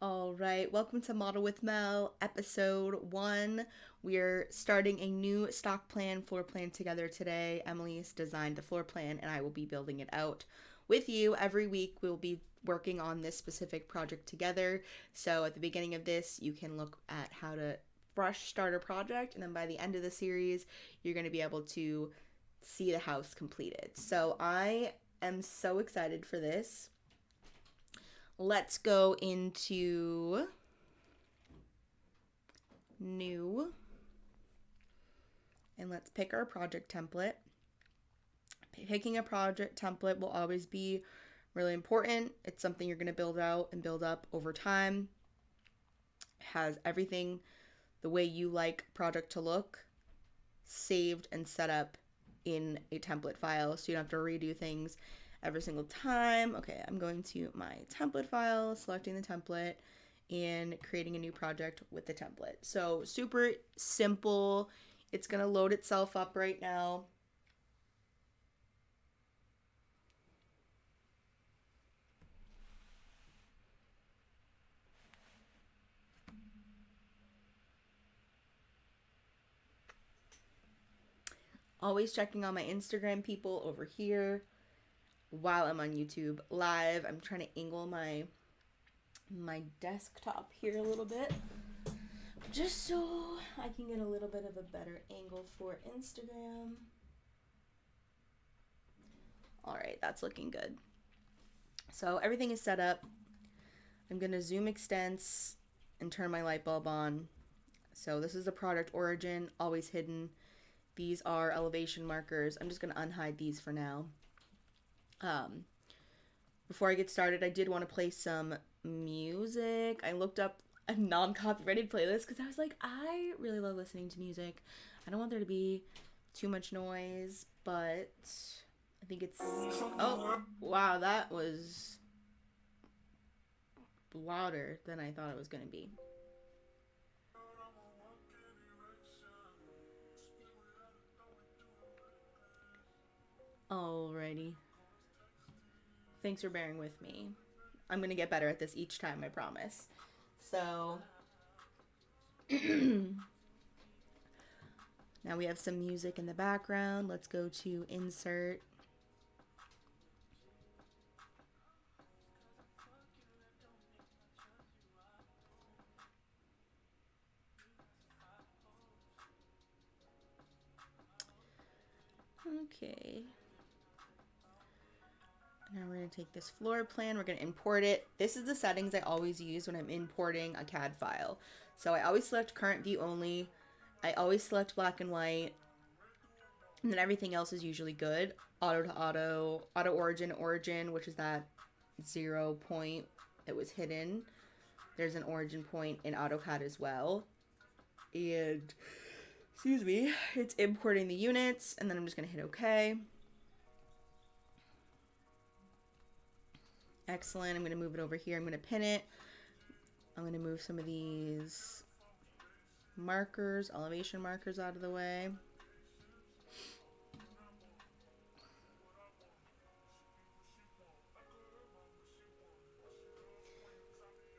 All right, welcome to Model with Mel, episode 1. We're starting a new stock plan, floor plan together today. Emily's designed the floor plan, and I will be building it out with you. Every week, we'll be working on this specific project together. So at the beginning of this, you can look at how to fresh start a project, and then by the end of the series, you're going to be able to see the house completed. So I am so excited for this. Let's go into new and let's pick our project template. Picking a project template will always be really important. It's something you're going to build out and build up over time. It has everything the way you like project to look saved and set up in a template file, so you don't have to redo things every single time. Okay, I'm going to my template file, selecting the template, and creating a new project with the template. So super simple. It's gonna load itself up right now. Always checking on my Instagram people over here while I'm on YouTube live. I'm trying to angle my desktop here a little bit just so I can get a little bit of a better angle for Instagram. All right, that's looking good. So everything is set up. I'm gonna zoom extents and turn my light bulb on. So this is the product origin, always hidden. These are elevation markers. I'm just gonna unhide these for now. Before I get started, I did want to play some music. I looked up a non-copyrighted playlist because I was like, I really love listening to music. I don't want there to be too much noise, but I think it's... Oh, wow, that was louder than I thought it was going to be. Alrighty. Thanks for bearing with me. I'm going to get better at this each time, I promise. So, now we have some music in the background. Let's go to insert. Okay. Now we're going to take this floor plan, we're going to import it. This is the settings I always use when I'm importing a CAD file. So I always select current view only. I always select black and white. And then everything else is usually good. Auto to auto, auto origin, which is that 0 point that was hidden. There's an origin point in AutoCAD as well. And, excuse me, it's importing the units, and then I'm just going to hit OK. Excellent. I'm going to move it over here. I'm going to pin it. I'm going to move some of these markers, elevation markers out of the way.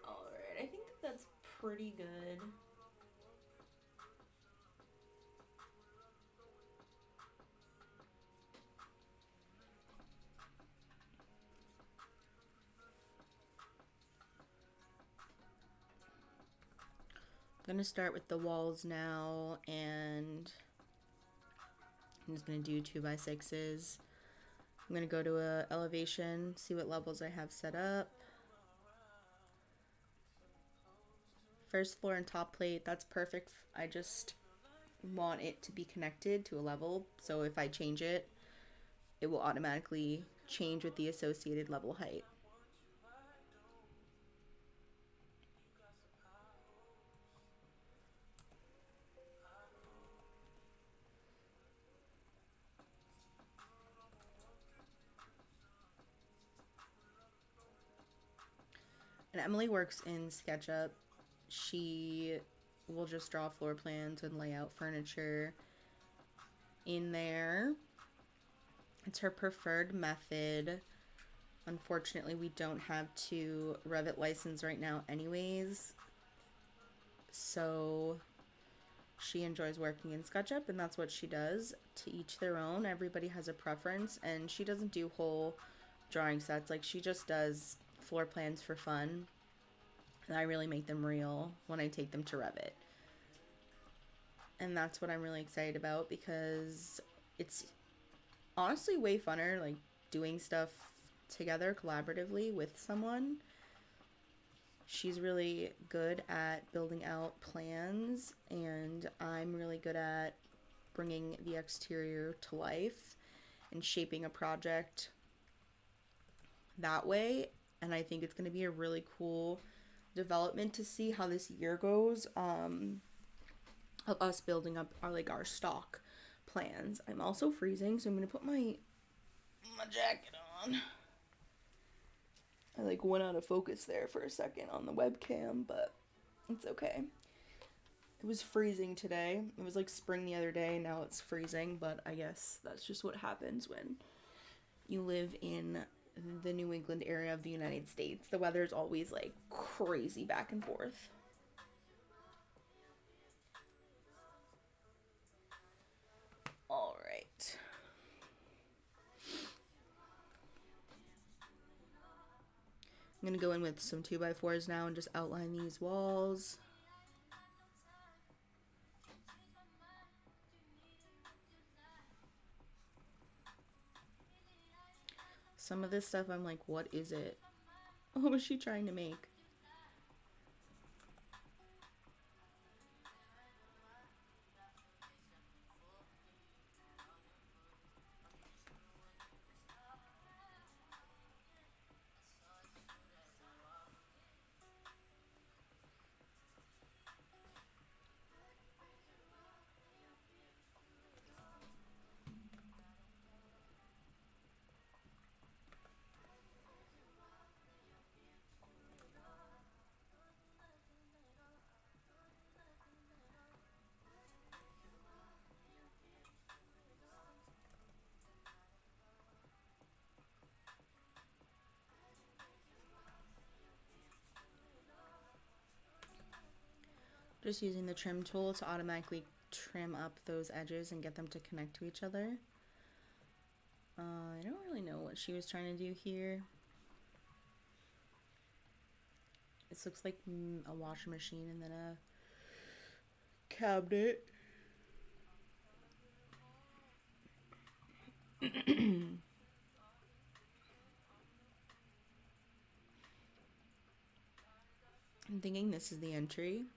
Alright, I think that's pretty good. I'm going to start with the walls now, and I'm just going to do 2x6s. I'm going to go to a elevation, see what levels I have set up. First floor and top plate, that's perfect. I just want it to be connected to a level, so if I change it, it will automatically change with the associated level height. And Emily works in SketchUp. She will just draw floor plans and lay out furniture in there. It's her preferred method. Unfortunately, we don't have to Revit license right now anyways. So she enjoys working in SketchUp, and that's what she does. To each their own. Everybody has a preference, and she doesn't do whole drawing sets. Like, she just does floor plans for fun, and I really make them real when I take them to Revit. And that's what I'm really excited about, because it's honestly way funner, like, doing stuff together collaboratively with someone. She's really good at building out plans, and I'm really good at bringing the exterior to life and shaping a project that way. And I think it's going to be a really cool development to see how this year goes, of us building up our stock plans. I'm also freezing, so I'm going to put my jacket on. I went out of focus there for a second on the webcam, but it's okay. It was freezing today. It was like spring the other day, now it's freezing, but I guess that's just what happens when you live in the New England area of the United States. The weather's always like crazy back and forth. All right. I'm going to go in with some 2x4s now and just outline these walls. Some of this stuff I'm like, what is it? What was she trying to make? Just using the trim tool to automatically trim up those edges and get them to connect to each other. I don't really know what she was trying to do here. This looks like a washing machine and then a cabinet. I'm thinking this is the entry.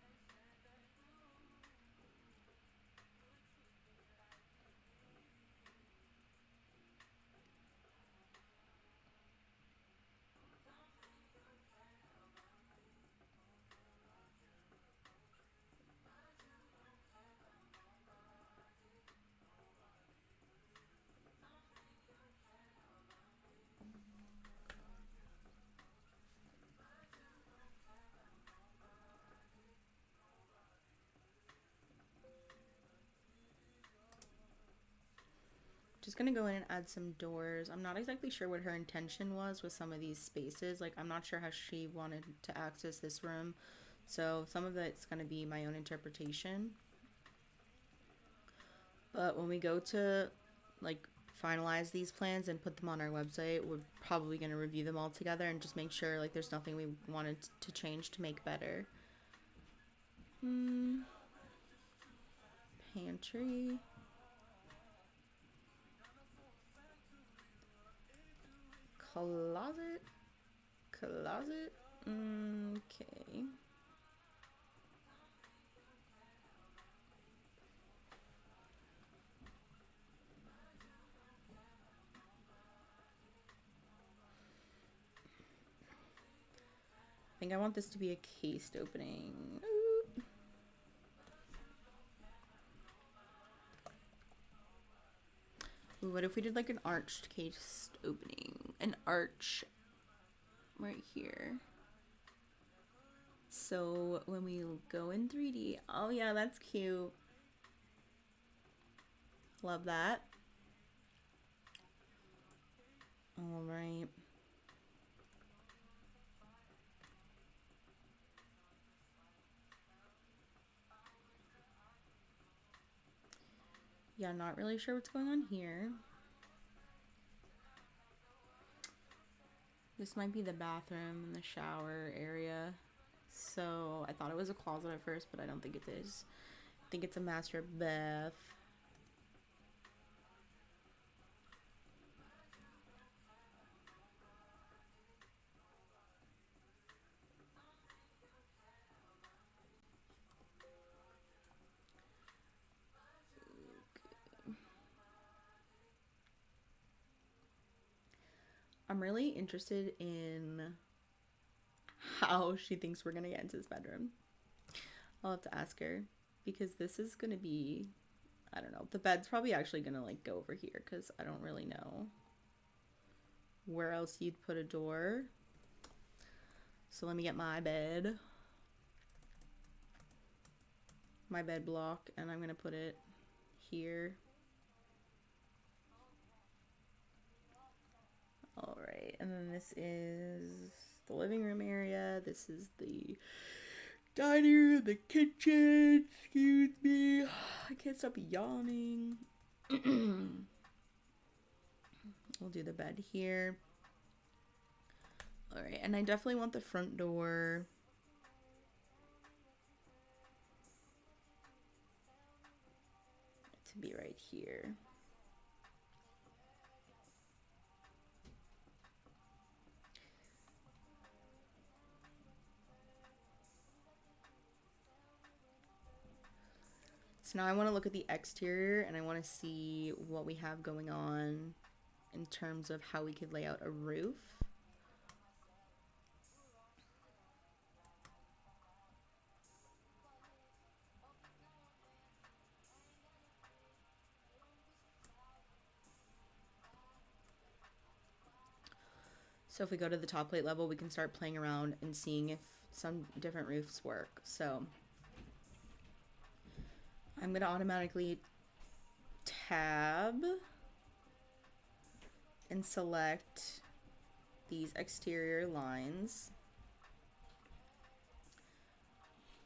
Just gonna go in and add some doors. I'm not exactly sure what her intention was with some of these spaces. Like, I'm not sure how she wanted to access this room. So some of it's gonna be my own interpretation. But when we go to like finalize these plans and put them on our website, we're probably gonna review them all together and just make sure like there's nothing we wanted to change to make better. Pantry. Closet. Okay. I think I want this to be a cased opening. Ooh, what if we did like an arched cased opening? An arch right here. So when we go in 3D, oh yeah, that's cute. Love that. All right. Yeah, not really sure what's going on here. This might be the bathroom and the shower area. So I thought it was a closet at first, but I don't think it is. I think it's a master bath. I'm really interested in how she thinks we're gonna get into this bedroom. I'll have to ask her because this is gonna be, I don't know. The bed's probably actually gonna like go over here because I don't really know where else you'd put a door. So let me get my bed block, and I'm gonna put it here. All right, and then this is the living room area. This is the dining room, the kitchen. Excuse me, I can't stop yawning. We'll do the bed here. All right, and I definitely want the front door to be right here. So now I want to look at the exterior and I want to see what we have going on in terms of how we could lay out a roof. So if we go to the top plate level, we can start playing around and seeing if some different roofs work. So I'm going to automatically tab and select these exterior lines.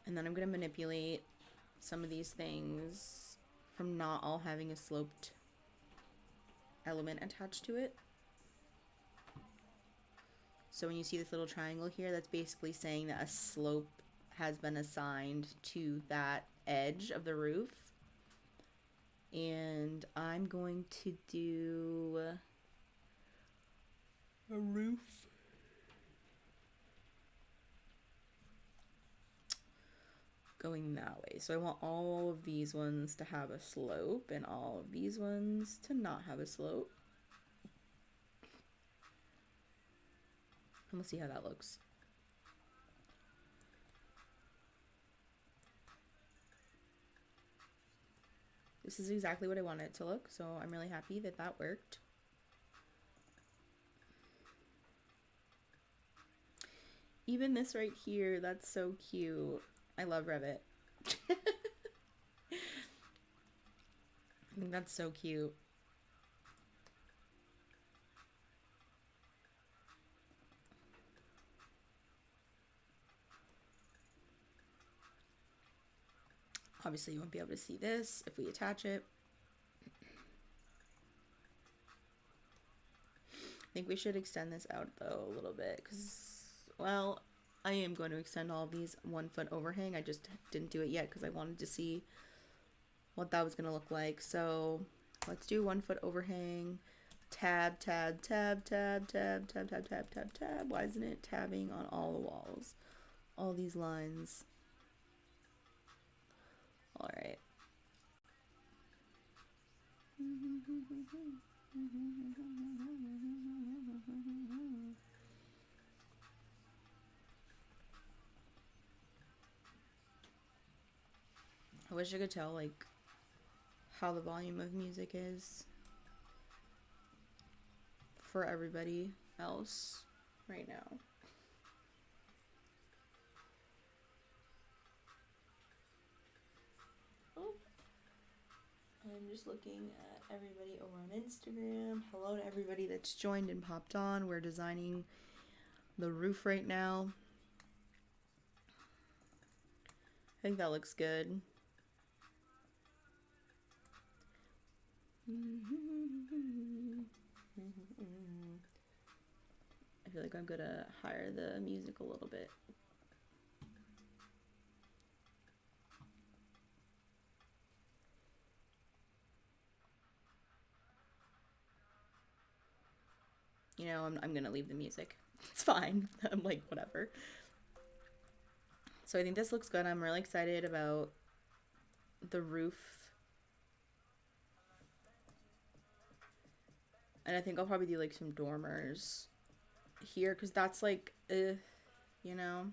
And then I'm going to manipulate some of these things from not all having a sloped element attached to it. So when you see this little triangle here, that's basically saying that a slope has been assigned to that edge of the roof. And I'm going to do a roof going that way. So I want all of these ones to have a slope and all of these ones to not have a slope. And we'll see how that looks. This is exactly what I wanted it to look, so I'm really happy that that worked. Even this right here, that's so cute. I love Revit. I think that's so cute. Obviously, you won't be able to see this if we attach it. I think we should extend this out though a little bit because, well, I am going to extend all of these 1 foot overhang. I just didn't do it yet because I wanted to see what that was going to look like. So let's do 1 foot overhang. Tab, tab, tab, tab, tab, tab, tab, tab, tab, tab. Why isn't it tabbing on all the walls? All these lines. All right. I wish I could tell like how the volume of music is for everybody else right now. Oh, I'm just looking at everybody over on Instagram. Hello to everybody that's joined and popped on. We're designing the roof right now. I think that looks good. I feel like I'm gonna higher the music a little bit. You know, I'm gonna leave the music. It's fine. I'm like, whatever. So I think this looks good. I'm really excited about the roof. And I think I'll probably do like some dormers here because that's like, you know,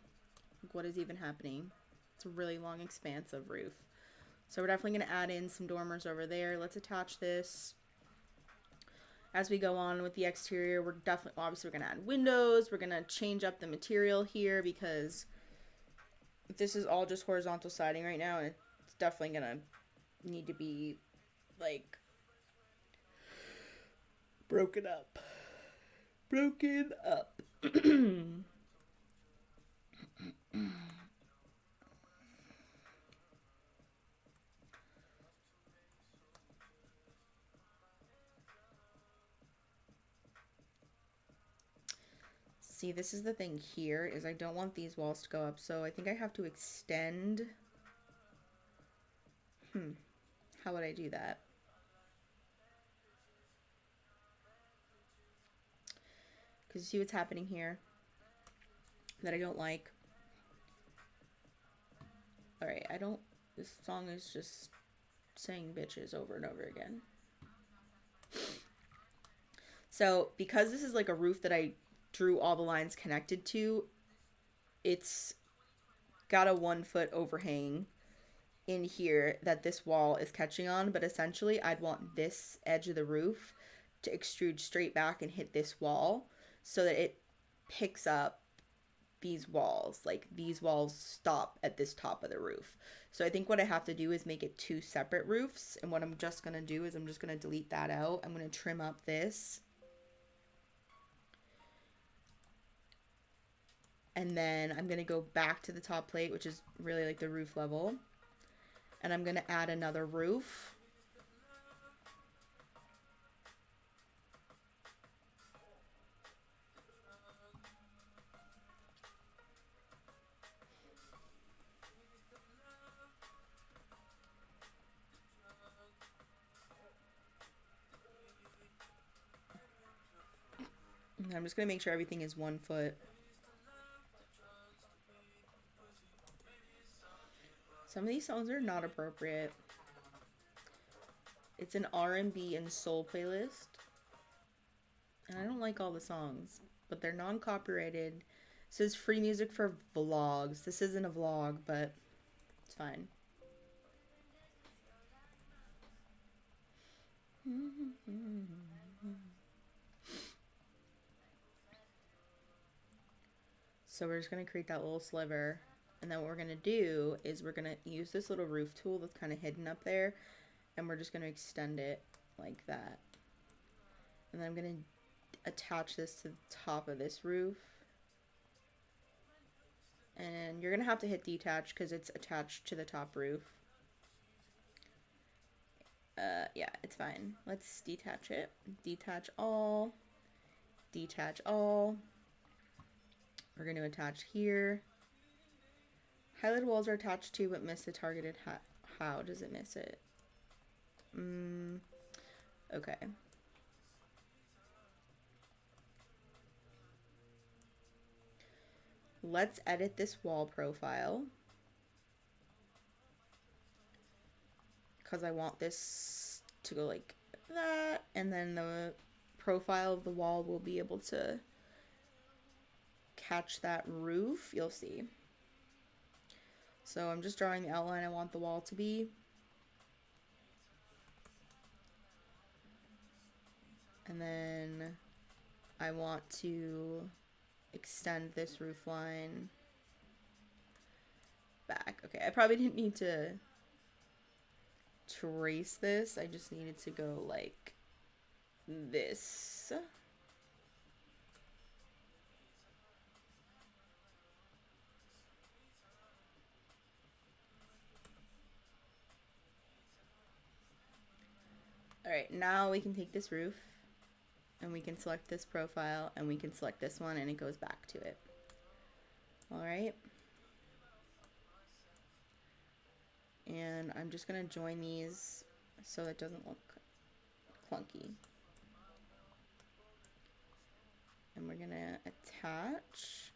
like what is even happening? It's a really long expanse of roof. So we're definitely going to add in some dormers over there. Let's attach this. As we go on with the exterior, we're definitely, obviously we're going to add windows. We're going to change up the material here because this is all just horizontal siding right now. And it's definitely going to need to be like broken up. Broken up. See, this is the thing here, is I don't want these walls to go up, so I think I have to extend. How would I do that? Because you see what's happening here that I don't like. Alright, I don't... This song is just saying bitches over and over again. So, because this is like a roof that I drew all the lines connected to, it's got a 1 foot overhang in here that this wall is catching on, but essentially I'd want this edge of the roof to extrude straight back and hit this wall so that it picks up these walls. Like these walls stop at this top of the roof. So I think what I have to do is make it 2 separate roofs, and what I'm just going to do is I'm just going to delete that out. I'm going to trim up this. And then I'm going to go back to the top plate, which is really like the roof level. And I'm going to add another roof. And I'm just going to make sure everything is 1 foot. Some of these songs are not appropriate. It's an R&B and soul playlist. And I don't like all the songs, but they're non-copyrighted. It says free music for vlogs. This isn't a vlog, but it's fine. So we're just going to create that little sliver. And then what we're going to do is we're going to use this little roof tool that's kind of hidden up there. And we're just going to extend it like that. And then I'm going to attach this to the top of this roof. And you're going to have to hit detach because it's attached to the top roof. Yeah, it's fine. Let's detach it. Detach all. Detach all. We're going to attach here. Highlighted walls are attached to but miss the targeted how does it miss it? Okay. Let's edit this wall profile. Because I want this to go like that. And then the profile of the wall will be able to catch that roof. You'll see. So I'm just drawing the outline I want the wall to be. And then I want to extend this roof line back. Okay, I probably didn't need to trace this. I just needed to go like this. All right, now we can take this roof and we can select this profile and we can select this one and it goes back to it. All right. And I'm just gonna join these so it doesn't look clunky. And we're gonna attach.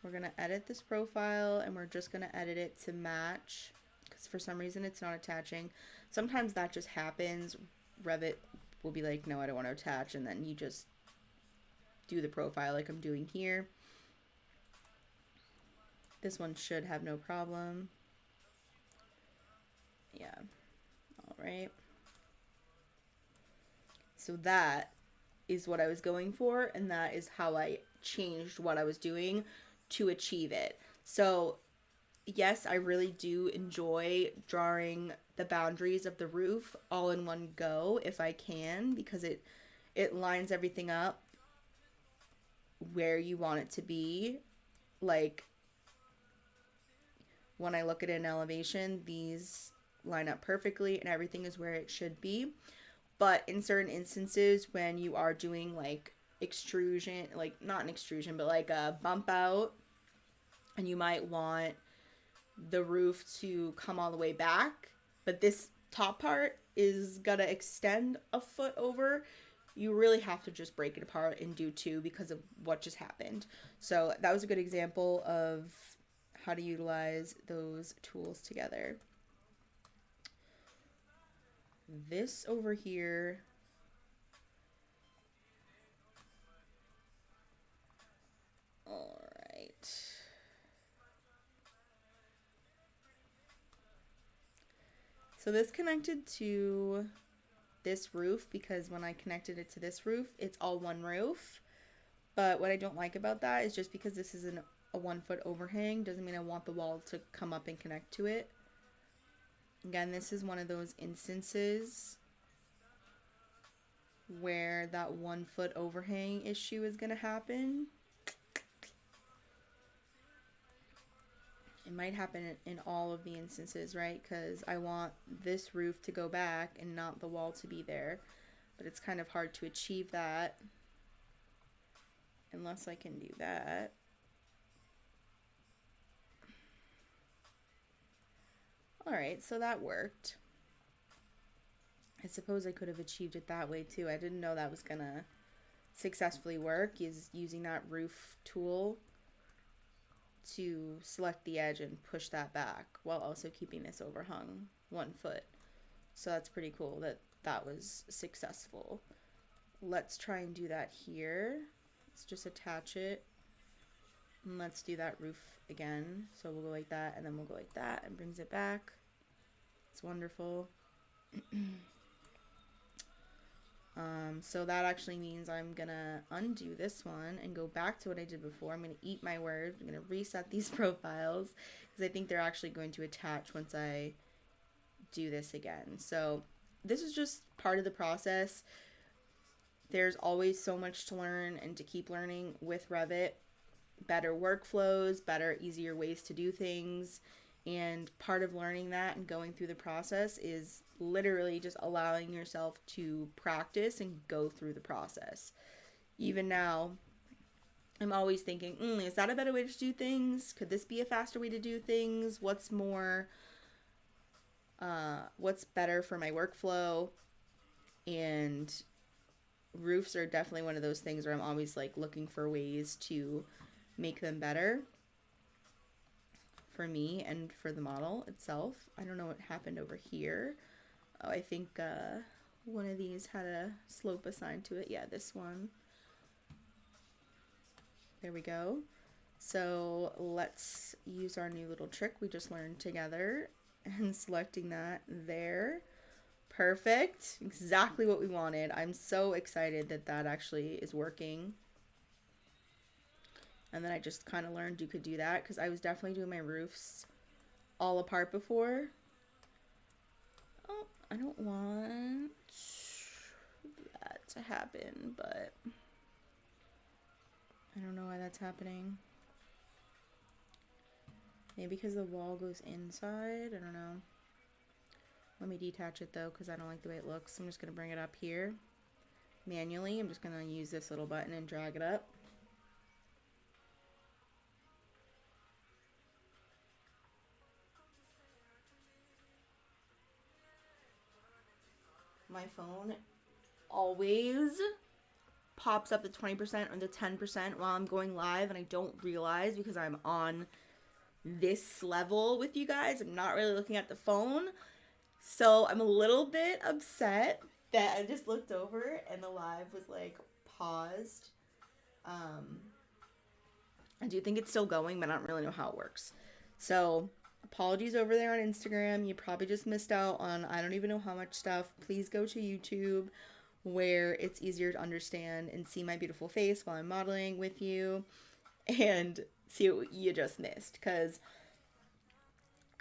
We're gonna edit this profile and we're just gonna edit it to match because for some reason it's not attaching. Sometimes that just happens. Revit will be like, no, I don't want to attach, and then you just do the profile like I'm doing here. This one should have no problem. Yeah. All right. So that is what I was going for, and that is how I changed what I was doing to achieve it. So yes, I really do enjoy drawing the boundaries of the roof all in one go if I can, because it lines everything up where you want it to be. Like when I look at an elevation, these line up perfectly and everything is where it should be. But in certain instances, when you are doing like extrusion, like not an extrusion, but like a bump out, and you might want the roof to come all the way back, but this top part is gonna extend a foot over, you really have to just break it apart and do two because of what just happened. So that was a good example of how to utilize those tools together. This over here, all right. So this connected to this roof because when I connected it to this roof, it's all one roof. But what I don't like about that is just because this is a 1 foot overhang doesn't mean I want the wall to come up and connect to it. Again, this is one of those instances where that 1 foot overhang issue is going to happen. It might happen in all of the instances, right? Because I want this roof to go back and not the wall to be there. But it's kind of hard to achieve that unless I can do that. Alright, so that worked. I suppose I could have achieved it that way too. I didn't know that was gonna successfully work, is using that roof tool to select the edge and push that back while also keeping this overhung 1 foot. So that's pretty cool that that was successful. Let's try and do that here. Let's just attach it. And let's do that roof again. So we'll go like that, and then we'll go like that, and brings it back. It's wonderful. So that actually means I'm gonna undo this one and go back to what I did before. I'm gonna eat my words. I'm gonna reset these profiles because I think they're actually going to attach once I do this again. So this is just part of the process. There's always so much to learn and to keep learning with Revit. Better workflows, better, easier ways to do things. And part of learning that and going through the process is literally just allowing yourself to practice and go through the process. Even now, I'm always thinking, is that a better way to do things? Could this be a faster way to do things? What's better for my workflow? And roofs are definitely one of those things where I'm always like looking for ways to make them better for me and for the model itself. I don't know what happened over here. Oh, I think one of these had a slope assigned to it. Yeah, this one. There we go. So let's use our new little trick we just learned together and selecting that there. Perfect. Exactly what we wanted. I'm so excited that that actually is working. And then I just kind of learned you could do that because I was definitely doing my roofs all apart before. Oh, I don't want that to happen, but I don't know why that's happening. Maybe because the wall goes inside? I don't know. Let me detach it though, because I don't like the way it looks. I'm just going to bring it up here manually. I'm just going to use this little button and drag it up. My phone always pops up the 20% or the 10% while I'm going live, and I don't realize because I'm on this level with you guys. I'm not really looking at the phone. So I'm a little bit upset that I just looked over and the live was like paused. I do think it's still going, but I don't really know how it works. So apologies over there on Instagram. You probably just missed out on I don't even know how much stuff. Please go to YouTube where it's easier to understand and see my beautiful face while I'm modeling with you and see what you just missed, because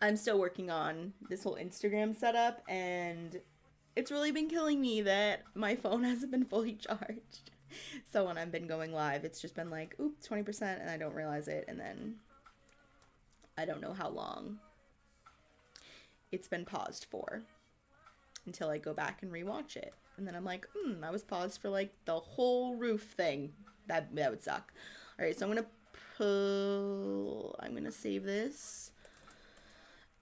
I'm still working on this whole Instagram setup, and it's really been killing me that my phone hasn't been fully charged. So when I've been going live, it's just been like, oop, 20%, and I don't realize it, and then I don't know how long it's been paused for until I go back and rewatch it. And then I'm like, I was paused for like the whole roof thing. That would suck. All right, so I'm gonna save this.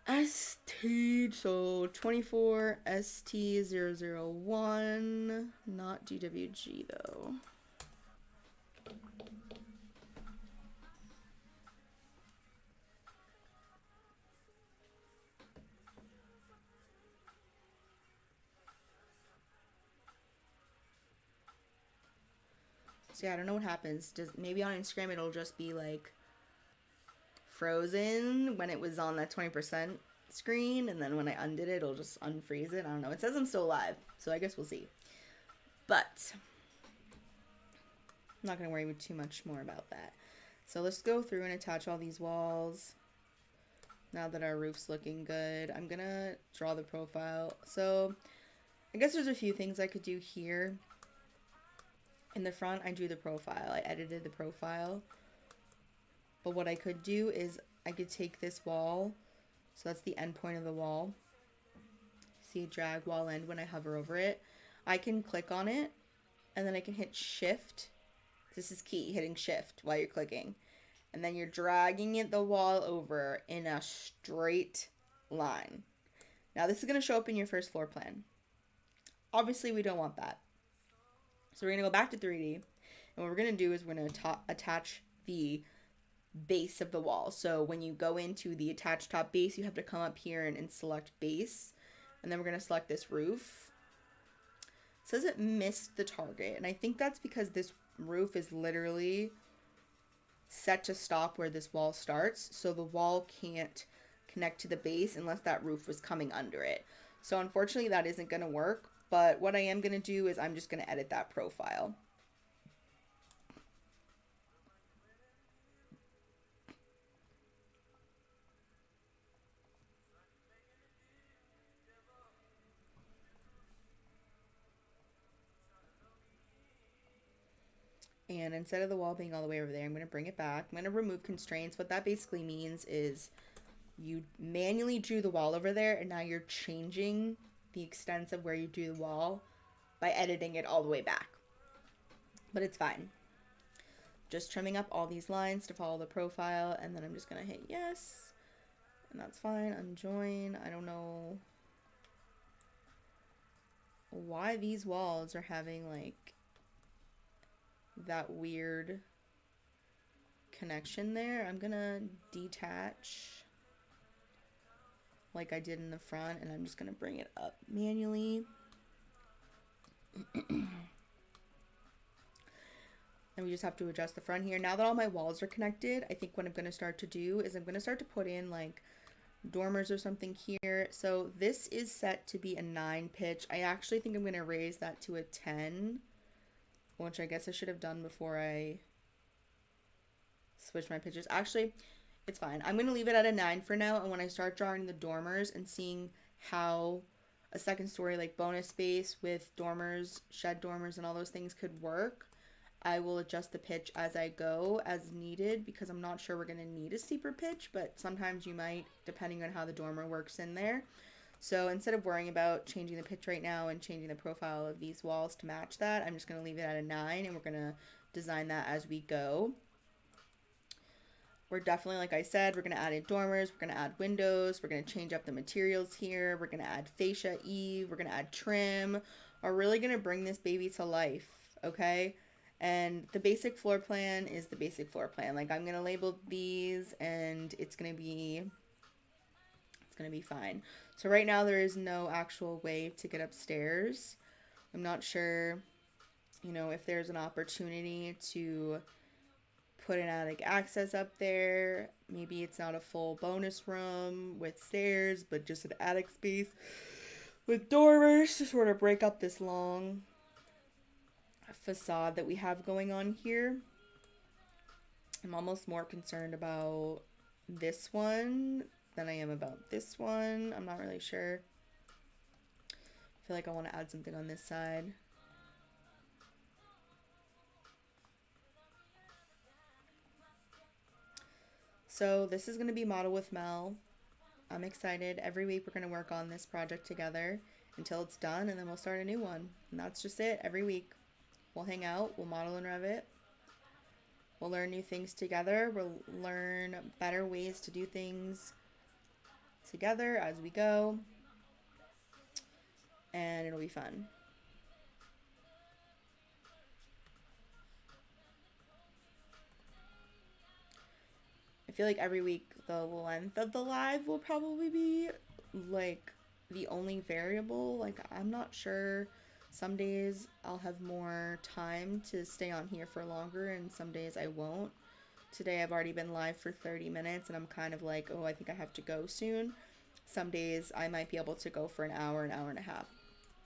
ST, so 24 ST001, not DWG though. So yeah, I don't know what happens. Maybe on Instagram it'll just be like frozen when it was on that 20% screen, and then when I undid it, it'll just unfreeze it. I don't know. It says I'm still alive, so I guess we'll see. But I'm not going to worry too much more about that. So let's go through and attach all these walls. Now that our roof's looking good, I'm going to draw the profile. So I guess there's a few things I could do here. In the front, I drew the profile. I edited the profile. But what I could do is I could take this wall. So that's the end point of the wall. See, drag wall end when I hover over it. I can click on it, and then I can hit shift. This is key, hitting shift while you're clicking. And then you're dragging the wall over in a straight line. Now this is going to show up in your first floor plan. Obviously, we don't want that. So we're going to go back to 3D. And what we're going to do is we're going to attach the base of the wall. So when you go into the attach top base, you have to come up here and select base. And then we're going to select this roof. It says it missed the target. And I think that's because this roof is literally set to stop where this wall starts. So the wall can't connect to the base unless that roof was coming under it. So unfortunately that isn't going to work. But what I am going to do is I'm just going to edit that profile. And instead of the wall being all the way over there, I'm going to bring it back. I'm going to remove constraints. What that basically means is you manually drew the wall over there, and now you're changing the extents of where you drew the wall by editing it all the way back. But it's fine. Just trimming up all these lines to follow the profile, and then I'm just going to hit yes. And that's fine. Unjoin. I don't know why these walls are having like that weird connection there. I'm gonna detach like I did in the front, and I'm just gonna bring it up manually. And we just have to adjust the front here. Now that all my walls are connected, I think what I'm gonna start to do is I'm gonna start to put in like dormers or something here. So this is set to be a 9 pitch. I actually think I'm gonna raise that to a 10. Which I guess I should have done before I switched my pitches. Actually, it's fine. I'm going to leave it at a 9 for now. And when I start drawing the dormers and seeing how a second story like bonus space with dormers, shed dormers, and all those things could work, I will adjust the pitch as I go as needed, because I'm not sure we're going to need a steeper pitch, but sometimes you might, depending on how the dormer works in there. So instead of worrying about changing the pitch right now and changing the profile of these walls to match that, I'm just going to leave it at a 9 and we're going to design that as we go. We're definitely, like I said, we're going to add in dormers, we're going to add windows, we're going to change up the materials here, we're going to add fascia eave, we're going to add trim. We're really going to bring this baby to life, okay? And the basic floor plan is the basic floor plan. Like, I'm going to label these and it's going to be fine. So right now there is no actual way to get upstairs. I'm not sure, you know, if there's an opportunity to put an attic access up there. Maybe it's not a full bonus room with stairs, but just an attic space with dormers to sort of break up this long facade that we have going on here. I'm almost more concerned about this one than I am about this one. I'm not really sure. I feel like I want to add something on this side. So this is going to be Model with Mel. I'm excited. Every week we're going to work on this project together until it's done, and then we'll start a new one. And that's just it. Every week we'll hang out, we'll model in Revit, we'll learn new things together, we'll learn better ways to do things together as we go, and it'll be fun. I feel like every week the length of the live will probably be like the only variable. Like, I'm not sure. Some days I'll have more time to stay on here for longer and some days I won't. Today I've already been live for 30 minutes and I'm kind of like, oh, I think I have to go soon. Some days I might be able to go for an hour and a half,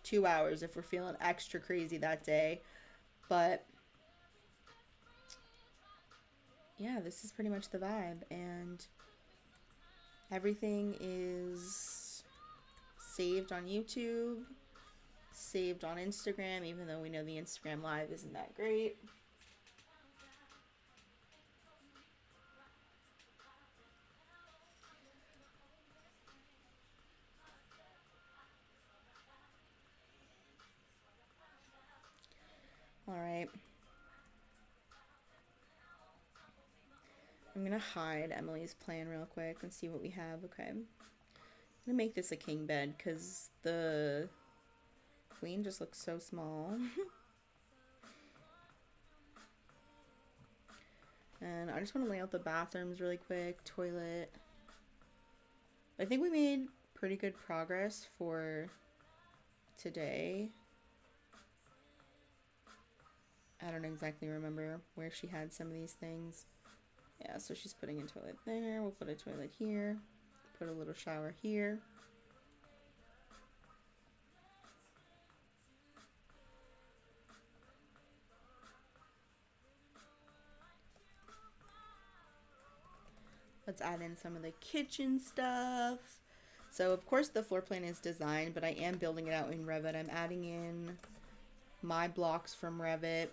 2 hours if we're feeling extra crazy that day. But yeah, this is pretty much the vibe, and everything is saved on YouTube, saved on Instagram, even though we know the Instagram live isn't that great. All right. I'm gonna hide Emily's plan real quick and see what we have. Okay. I'm gonna make this a king bed because the queen just looks so small. And I just want to lay out the bathrooms really quick. Toilet. I think we made pretty good progress for today. I don't exactly remember where she had some of these things. Yeah, so she's putting a toilet there. We'll put a toilet here. Put a little shower here. Let's add in some of the kitchen stuff. So of course the floor plan is designed, but I am building it out in Revit. I'm adding in my blocks from Revit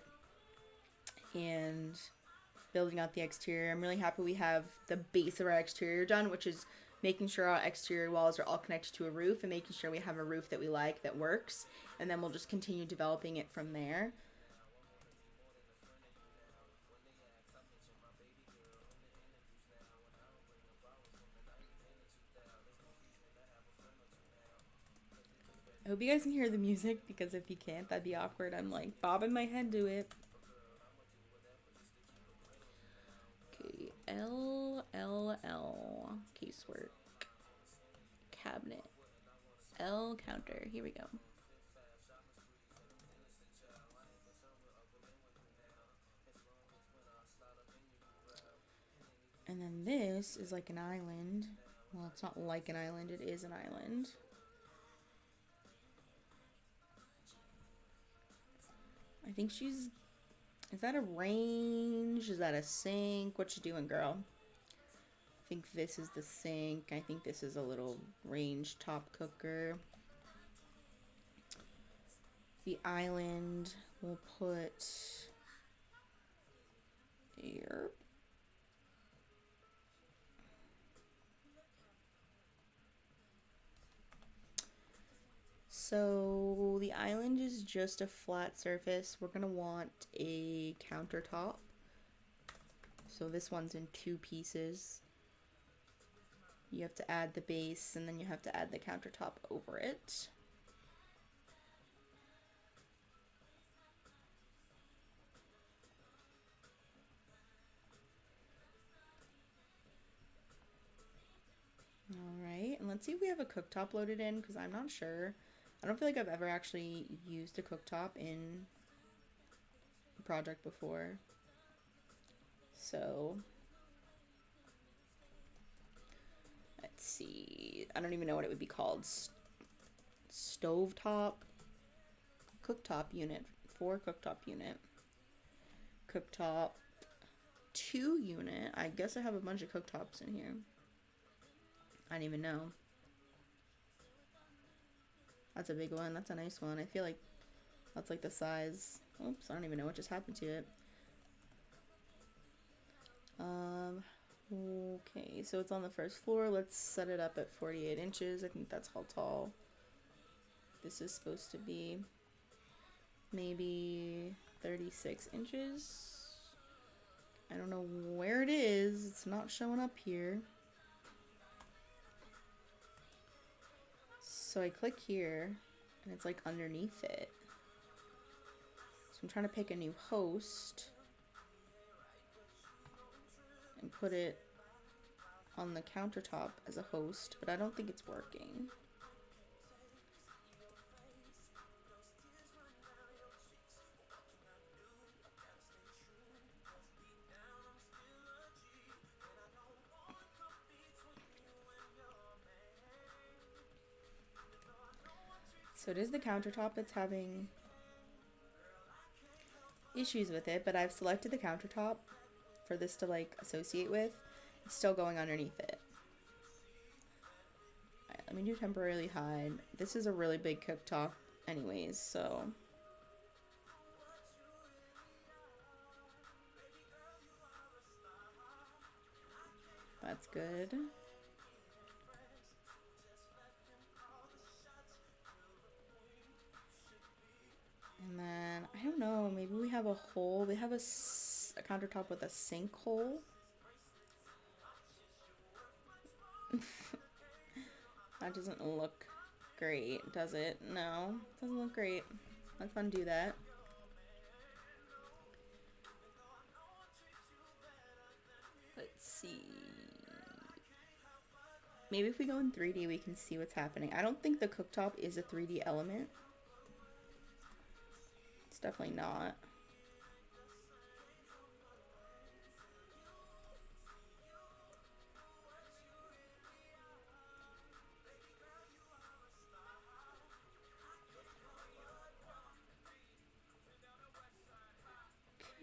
and building out the exterior. I'm really happy we have the base of our exterior done, which is making sure our exterior walls are all connected to a roof and making sure we have a roof that we like, that works, and then we'll just continue developing it from there. I hope you guys can hear the music, because if you can't, that'd be awkward. I'm like bobbing my head to it. Okay, L casework, cabinet, L counter. Here we go. And then this is like an island. Well, it's not like an island, it is an island. I think she's... Is that a range? Is that a sink? What you doing, girl? I think this is the sink. I think this is a little range top cooker. The island we'll put here. So the island is just a flat surface. We're gonna want a countertop. So this one's in 2 pieces. You have to add the base and then you have to add the countertop over it. Alright, and let's see if we have a cooktop loaded in, because I'm not sure. I don't feel like I've ever actually used a cooktop in a project before. So, let's see. I don't even know what it would be called. Stovetop? Cooktop unit. 4 cooktop unit. Cooktop 2 unit. I guess I have a bunch of cooktops in here. I don't even know. That's a big one. That's a nice one. I feel like that's like the size. Oops, I don't even know what just happened to it. Okay, so it's on the first floor. Let's set it up at 48 inches. I think that's how tall this is supposed to be. Maybe 36 inches. I don't know where it is. It's not showing up here. So I click here, and it's like underneath it. So I'm trying to pick a new host and put it on the countertop as a host, but I don't think it's working. So it is the countertop that's having issues with it, but I've selected the countertop for this to like associate with. It's still going underneath it. Alright, let me do temporarily hide. This is a really big cooktop anyways, so that's good. And then, I don't know, maybe we have a hole. They have a countertop with a sinkhole. That doesn't look great, does it? No, doesn't look great. Let's undo that. Let's see. Maybe if we go in 3D, we can see what's happening. I don't think the cooktop is a 3D element. It's definitely not.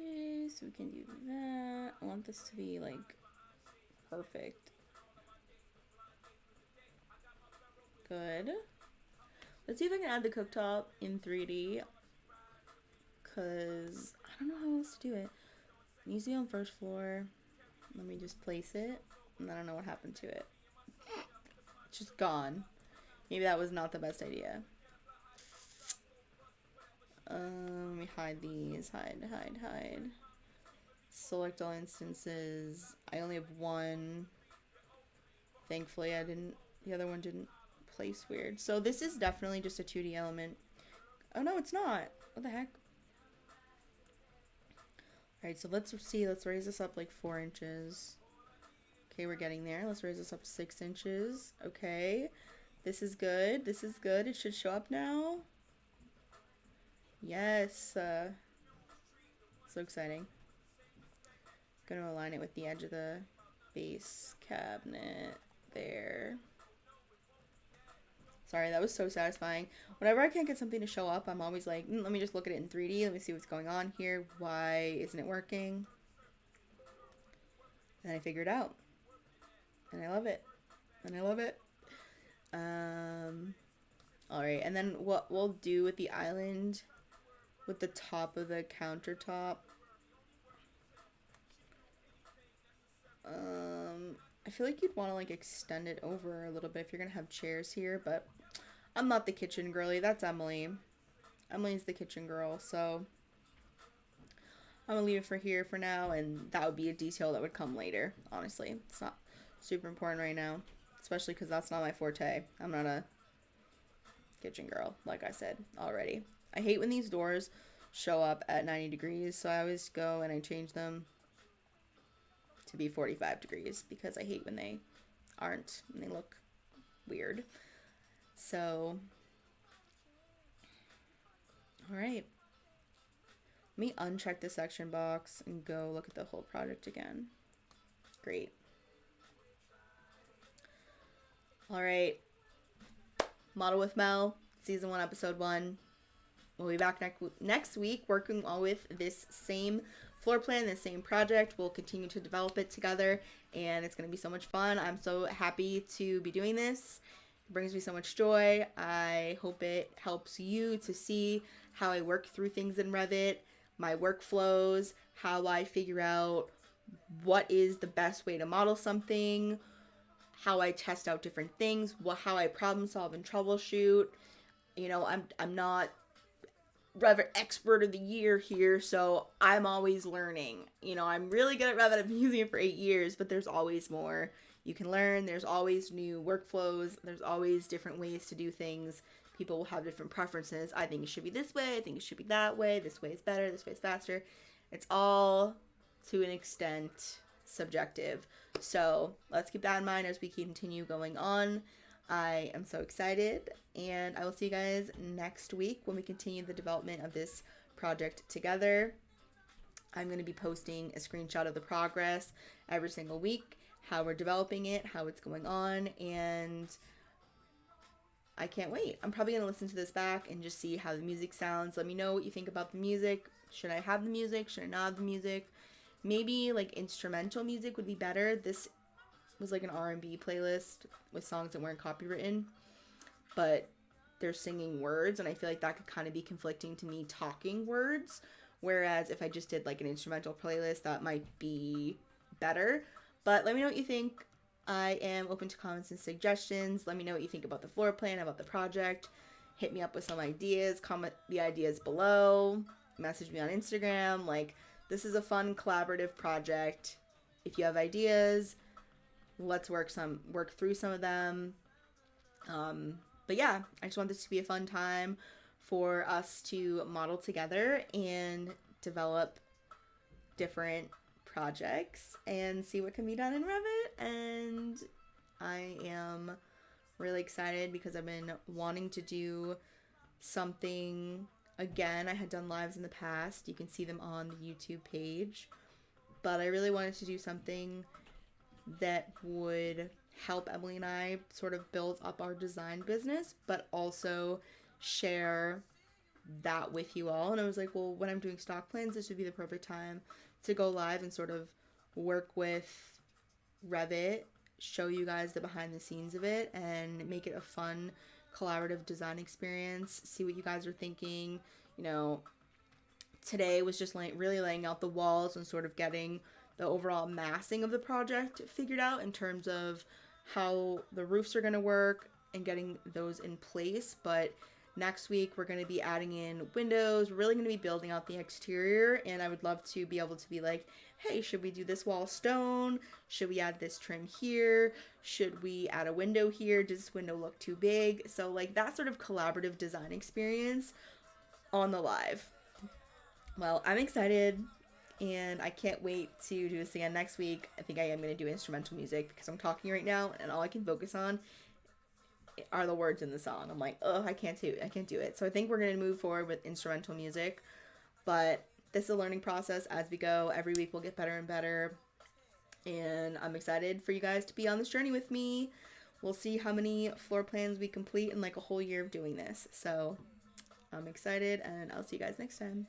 Okay, so we can do that. I want this to be like perfect. Good. Let's see if I can add the cooktop in 3D. Because I don't know how else to do it. Usually on first floor. Let me just place it. And I don't know what happened to it. It's just gone. Maybe that was not the best idea. Let me hide these. Hide. Select all instances. I only have one. Thankfully, the other one didn't place weird. So this is definitely just a 2D element. Oh no, it's not. What the heck? Alright, so let's see. Let's raise this up like 4 inches. Okay, we're getting there. Let's raise this up 6 inches. Okay. This is good. This is good. It should show up now. Yes. So exciting. Gonna align it with the edge of the base cabinet there. Sorry, that was so satisfying. Whenever I can't get something to show up, I'm always like, let me just look at it in 3D. Let me see what's going on here. Why isn't it working? And I figure it out. And I love it. Alright, and then what we'll do with the island, with the top of the countertop, I feel like you'd want to like extend it over a little bit if you're gonna have chairs here, but I'm not the kitchen girly. That's Emily. Emily's the kitchen girl, so I'm gonna leave it for here for now, and that would be a detail that would come later. Honestly, it's not super important right now, especially because that's not my forte. I'm not a kitchen girl, like I said already. I hate when these doors show up at 90 degrees, so I always go and I change them to be 45 degrees because I hate when they aren't and they look weird. So, all right. Let me uncheck the section box and go look at the whole project again. Great. All right. Model with Mel, season 1, episode 1. We'll be back next week working all with this same floor plan, this same project. We'll continue to develop it together, and it's going to be so much fun. I'm so happy to be doing this. It brings me so much joy. I hope it helps you to see how I work through things in Revit, my workflows, how I figure out what is the best way to model something, how I test out different things, how I problem solve and troubleshoot. You know, I'm not Revit expert of the year here, so I'm always learning. You know, I'm really good at Revit. I've been using it for 8 years, but there's always more you can learn. There's always new workflows. There's always different ways to do things. People will have different preferences. I think it should be this way. I think it should be that way. This way is better. This way is faster. It's all, to an extent, subjective. So let's keep that in mind as we continue going on. I am so excited, and I will see you guys next week when we continue the development of this project together. I'm going to be posting a screenshot of the progress every single week, how we're developing it, how it's going on, and I can't wait. I'm probably going to listen to this back and just see how the music sounds. Let me know what you think about the music. Should I have the music? Should I not have the music? Maybe like instrumental music would be better. This was like an R&B playlist with songs that weren't copywritten, but they're singing words, and I feel like that could kind of be conflicting to me talking words, whereas if I just did like an instrumental playlist, that might be better. But let me know what you think. I am open to comments and suggestions. Let me know what you think about the floor plan, about the project. Hit me up with some ideas. Comment the ideas below. Message me on Instagram. Like, this is a fun collaborative project. If you have ideas, let's work through some of them. But yeah, I just want this to be a fun time for us to model together and develop different projects and see what can be done in Revit. And I am really excited because I've been wanting to do something again. I had done lives in the past. You can see them on the YouTube page. But I really wanted to do something that would help Emily and I sort of build up our design business, but also share that with you all. And I was like, well, when I'm doing stock plans, this would be the perfect time to go live and sort of work with Revit, show you guys the behind the scenes of it, and make it a fun collaborative design experience. See what you guys are thinking. You know, today was just really laying out the walls and sort of getting the overall massing of the project figured out in terms of how the roofs are going to work and getting those in place. But next week we're going to be adding in windows. We're really going to be building out the exterior, and I would love to be able to be like, hey, should we do this wall stone? Should we add this trim here? Should we add a window here? Does this window look too big? So like that sort of collaborative design experience on the live. Well, I'm excited, and I can't wait to do this again next week. I think I am going to do instrumental music because I'm talking right now, and all I can focus on are the words in the song. I'm like, oh, I can't do it. So I think we're going to move forward with instrumental music, but this is a learning process as we go. Every week we'll get better and better, and I'm excited for you guys to be on this journey with me. We'll see how many floor plans we complete in like a whole year of doing this. So I'm excited, and I'll see you guys next time.